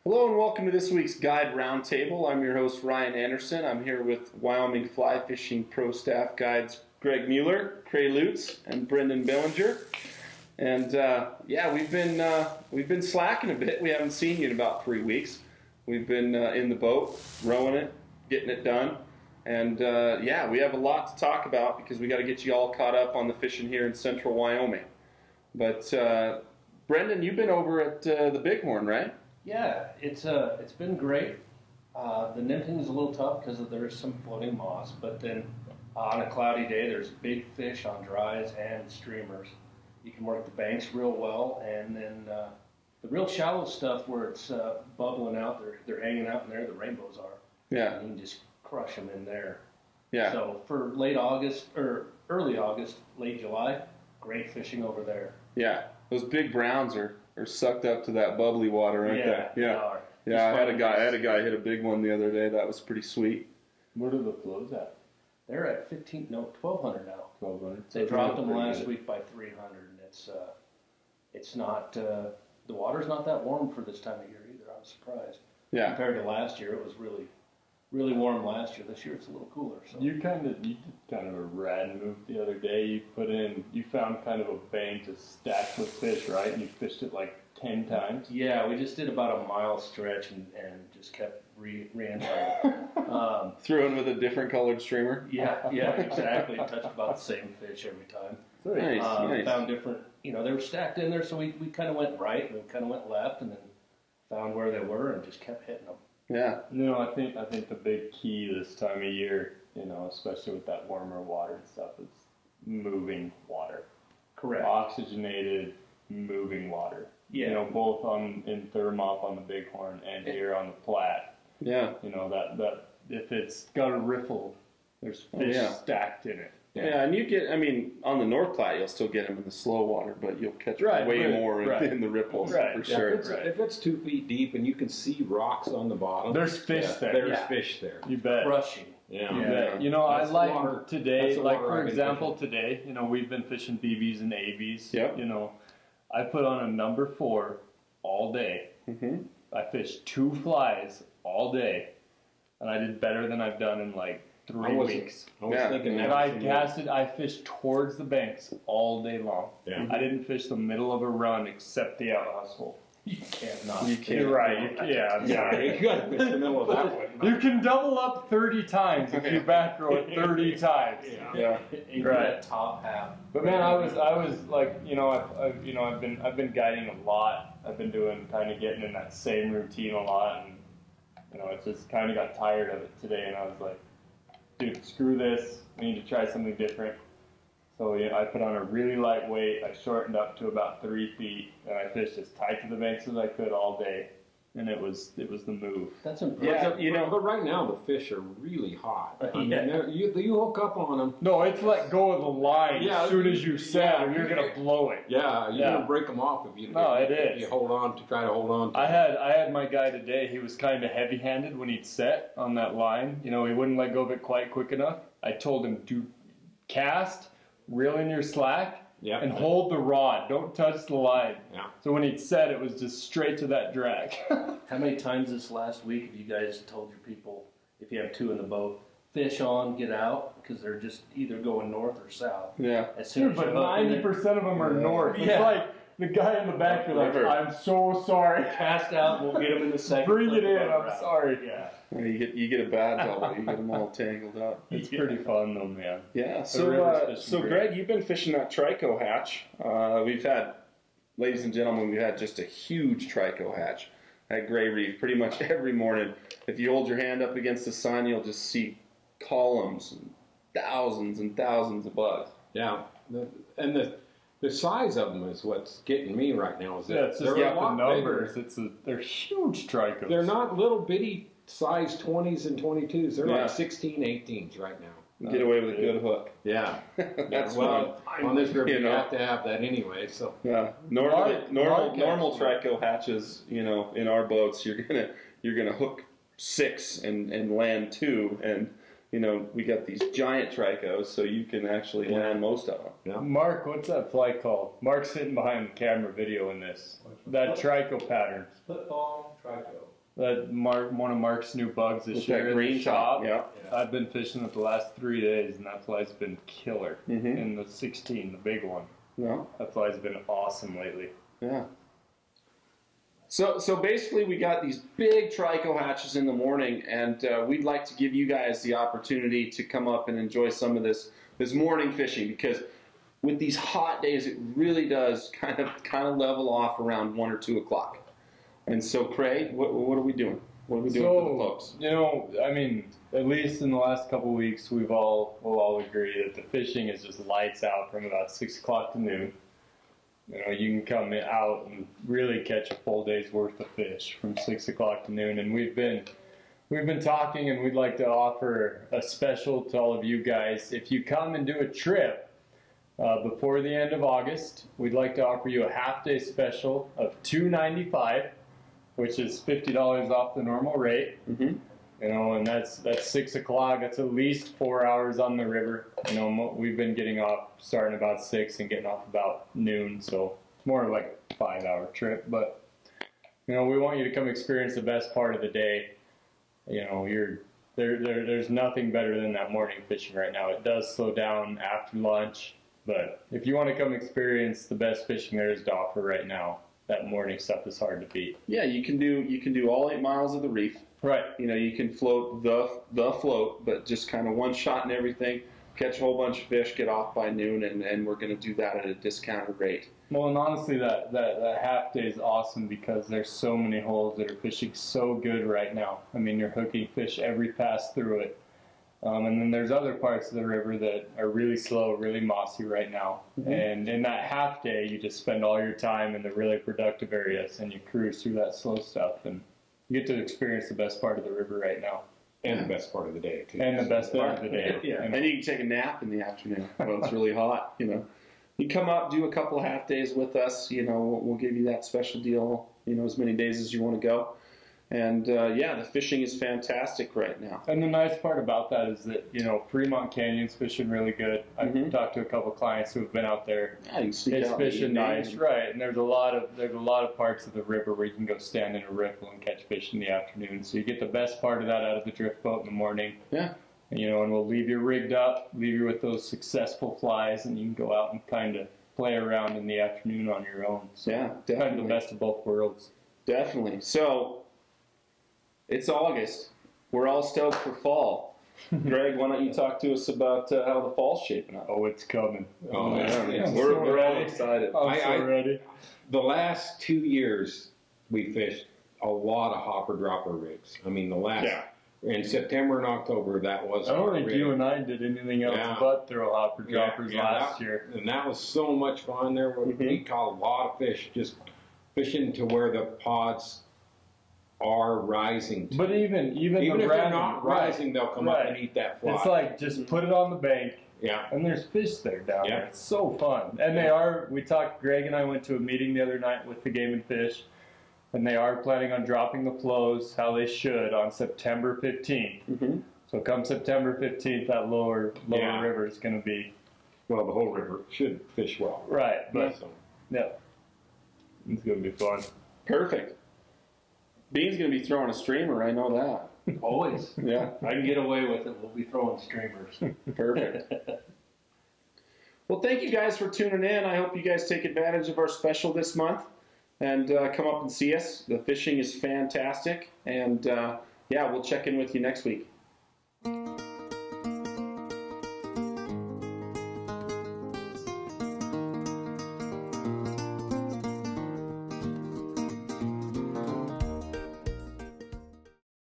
Hello and welcome to this week's Guide Roundtable. I'm your host Ryan Anderson. I'm here with Wyoming Fly Fishing Pro Staff Guides Greg Mueller, Cray Lutz, and Brendan Billinger. And yeah, we've been slacking a bit. We haven't seen you in about 3 weeks. We've been in the boat, rowing it, getting it done. And yeah, we have a lot to talk about because we got to get you all caught up on the fishing here in central Wyoming. But Brendan, you've been over at the Bighorn, right? Yeah, it's been great. The nymphing is a little tough because there is some floating moss, but then on a cloudy day, there's big fish on dries and streamers. You can work the banks real well, and then the real shallow stuff where it's bubbling out, they're hanging out in there. The rainbows are. Yeah. And you can just crush them in there. Yeah. So for late August or early August, late July, great fishing over there. Yeah, those big browns are sucked up to that bubbly water, aren't they? Yeah, they are. Yeah. I had a guy hit a big one the other day. That was pretty sweet. What are the flows at? They're at 1,200 now. 1,200. They dropped them last week by 300, and it's not the water's not that warm for this time of year either. I was surprised. Yeah. Compared to last year, it was really warm last year. This year it's a little cooler. So You did kind of a rad move the other day. You found kind of a bank just stacked with fish, right? And you fished it like 10 times. yeah, we just did about a mile stretch and just kept re-entering. Threw in with a different colored streamer. Yeah, exactly. Touched about the same fish every time. Nice, nice. Found different, they were stacked in there, so we kind of went right and we kind of went left, and then found where they were and just kept hitting them. Yeah. I think the big key this time of year, especially with that warmer water and stuff, is moving water. Correct. Oxygenated, moving water. Yeah. Both in Thermop on the Bighorn and here on the Platte. Yeah. That if it's got a riffle, there's fish stacked in it. Yeah, and you get, on the North Platte, you'll still get them in the slow water, but you'll catch way more in the ripples, for sure. If it's 2 feet deep and you can see rocks on the bottom, there's fish there. There's fish there. You bet. Crushing. Yeah. You bet. I like today, for example, today, we've been fishing BBs and ABs. Yep. I put on a number 4 all day. Mm-hmm. I fished 2 flies all day, and I did better than I've done in like 3 weeks. I was thinking that. And I fished towards the banks all day long. Yeah. I didn't fish the middle of a run except the outhouse hole. You can't not. You can't. You're right. I'm sorry. You got to fish the middle of that one. You can double up 30 times if you back row it 30 times. Yeah. Right. Top half. But man, I was like, I've been guiding a lot. I've been getting in that same routine a lot, and it's just kind of got tired of it today, and I was like, dude, screw this. We need to try something different. So I put on a really light weight. I shortened up to about 3 feet, and I fished as tight to the banks as I could all day. And it was the move. That's impressive. Yeah, but right now the fish are really hot. You hook up on them. No, it's let go of the line as soon as you set, or you're gonna blow it. Yeah, you're gonna break them off if you. If you try to hold on. I had my guy today. He was kind of heavy-handed when he'd set on that line. He wouldn't let go of it quite quick enough. I told him, do cast, reel in your slack. Yeah. And hold the rod. Don't touch the line. Yeah. So when he'd set, it was just straight to that drag. How many times this last week have you guys told your people, if you have 2 in the boat, fish on, get out, because they're just either going north or south? Yeah. As soon as But 90% of them are north. Yeah. It's like the guy in the back is like, I'm so sorry. Cast out, we'll get them in the second. Bring it in, I'm sorry. Yeah. You get a bad double. You get them all tangled up. It's pretty fun though, man. Yeah. So Greg, you've been fishing that trico hatch. We've had, ladies and gentlemen, we've had just a huge trico hatch at Gray Reef. Pretty much every morning, if you hold your hand up against the sun, you'll just see columns and thousands of bugs. Yeah, the size of them is what's getting me right now. Is that it's just they're a lot the numbers. bigger. They're huge tricos. They're not little bitty size 20s and 22s. They're Yeah. like 16, 18s right now. You get away with a good hook. Yeah. That's well, on this river you know. have to have that anyway. So yeah, normal trico hatches. In our boats, you're gonna hook 6 and land 2, and we got these giant tricos, so you can actually land most of them. Yeah. Mark, what's that fly called? Mark's sitting behind the camera video in this. That trico pattern. Football trico. one of Mark's new bugs this With year that in green the shop. top, yeah. I've been fishing it the last 3 days, and that fly's been killer. Mhm. In the 16, the big one. No. That fly's been awesome lately. Yeah. So basically, we got these big trico hatches in the morning, and we'd like to give you guys the opportunity to come up and enjoy some of this morning fishing, because with these hot days, it really does kind of level off around 1 or 2 o'clock. And so, Craig, what are we doing? What are we doing for the folks? You know, I mean, at least in the last couple of weeks, we'll all agree that the fishing is just lights out from about 6 o'clock to noon. You know, you can come out and really catch a full day's worth of fish from 6 o'clock to noon. And we've been talking, and we'd like to offer a special to all of you guys. If you come and do a trip before the end of August, we'd like to offer you a half-day special of $295, which is $50 off the normal rate. Mm-hmm. You know, and that's 6 o'clock. That's at least 4 hours on the river. You know, we've been getting off starting about 6 and getting off about noon, so it's more like a 5-hour trip. But you know, we want you to come experience the best part of the day. You know, there's nothing better than that morning fishing right now. It does slow down after lunch, but if you want to come experience the best fishing there is to offer right now, that morning stuff is hard to beat. Yeah, you can do all 8 miles of the reef. Right. You know, you can float the float, but just kind of one shot and everything, catch a whole bunch of fish, get off by noon, and we're going to do that at a discounted rate. Well, and honestly, that half day is awesome because there's so many holes that are fishing so good right now. I mean, you're hooking fish every pass through it. And then there's other parts of the river that are really slow, really mossy right now. Mm-hmm. And in that half day, you just spend all your time in the really productive areas, and you cruise through that slow stuff, and you get to experience the best part of the river right now. And the best part of the day, too. And the best part of the day. Yeah. And you can take a nap in the afternoon while it's really hot, you know. You come up, do a couple half days with us, you know, we'll give you that special deal, you know, as many days as you want to go. And, yeah, the fishing is fantastic right now. And the nice part about that is that, you know, Fremont Canyon's fishing really good. I've talked to a couple clients who have been out there. Yeah, you can sneak it's out fishing nice, right? And there's a lot of parts of the river where you can go stand in a riffle and catch fish in the afternoon. So you get the best part of that out of the drift boat in the morning. Yeah. And, you know, and we'll leave you rigged up, leave you with those successful flies, and you can go out and kind of play around in the afternoon on your own. So yeah, definitely. Kind of the best of both worlds. Definitely. So it's August. We're all stoked for fall. Greg, why don't you talk to us about how the fall's shaping up? Oh, it's coming. Oh, yeah. We're all excited. I'm so ready. The last 2 years, we fished a lot of hopper-dropper rigs. I mean, in September and October, that was I don't think rig. you and I did anything else but throw hopper droppers last year. And that was so much fun. We caught a lot of fish just fishing to where the pods are rising to. But even if they're not rising, they'll come up and eat that fly. It's like just put it on the bank. Yeah. And there's fish there down there. It's so fun. And they are, Greg and I went to a meeting the other night with the Game and Fish, and they are planning on dropping the flows how they should on September 15th. Mm-hmm. So come September 15th, that lower river is going to be... Well, the whole river should fish well. Right. But, yeah. It's going to be fun. Perfect. Bean's going to be throwing a streamer, I know that. Always. Yeah. I can get away with it. We'll be throwing streamers. Perfect. Well, thank you guys for tuning in. I hope you guys take advantage of our special this month and come up and see us. The fishing is fantastic. And, yeah, we'll check in with you next week.